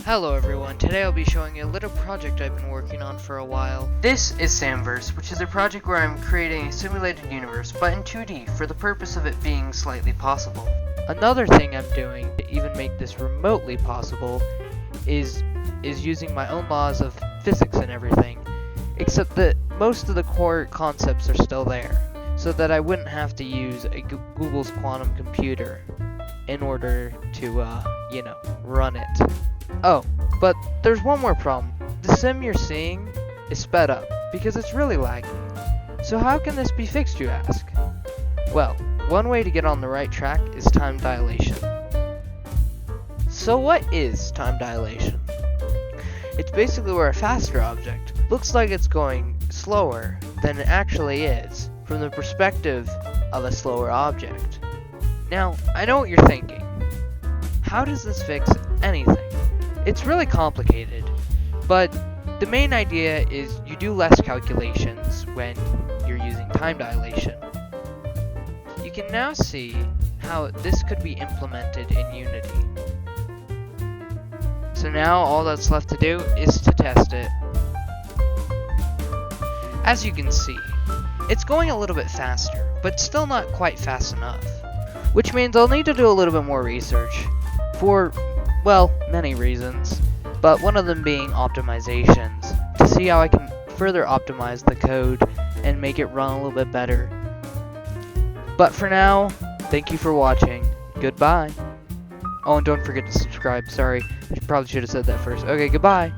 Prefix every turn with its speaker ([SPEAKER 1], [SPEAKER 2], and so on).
[SPEAKER 1] Hello everyone, today I'll be showing you a little project I've been working on for a while. This is Sammverse, which is a project where I'm creating a simulated universe, but in 2D, for the purpose of it being slightly possible. Another thing I'm doing to even make this remotely possible is using my own laws of physics and everything, except that most of the core concepts are still there, so that I wouldn't have to use Google's quantum computer in order to, run it. Oh, but there's one more problem. The sim you're seeing is sped up, because it's really laggy. So how can this be fixed, you ask? Well, one way to get on the right track is time dilation. So what is time dilation? It's basically where a faster object looks like it's going slower than it actually is, from the perspective of a slower object. Now, I know what you're thinking. How does this fix anything? It's really complicated, but the main idea is you do less calculations when you're using time dilation. You can now see how this could be implemented in Unity. So now all that's left to do is to test it. As you can see, it's going a little bit faster, but still not quite fast enough, which means I'll need to do a little bit more research for, well, many reasons, but one of them being optimizations, to see how I can further optimize the code and make it run a little bit better. But for now, thank you for watching. Goodbye. Oh, and don't forget to subscribe. Sorry, I probably should have said that first. Okay, goodbye.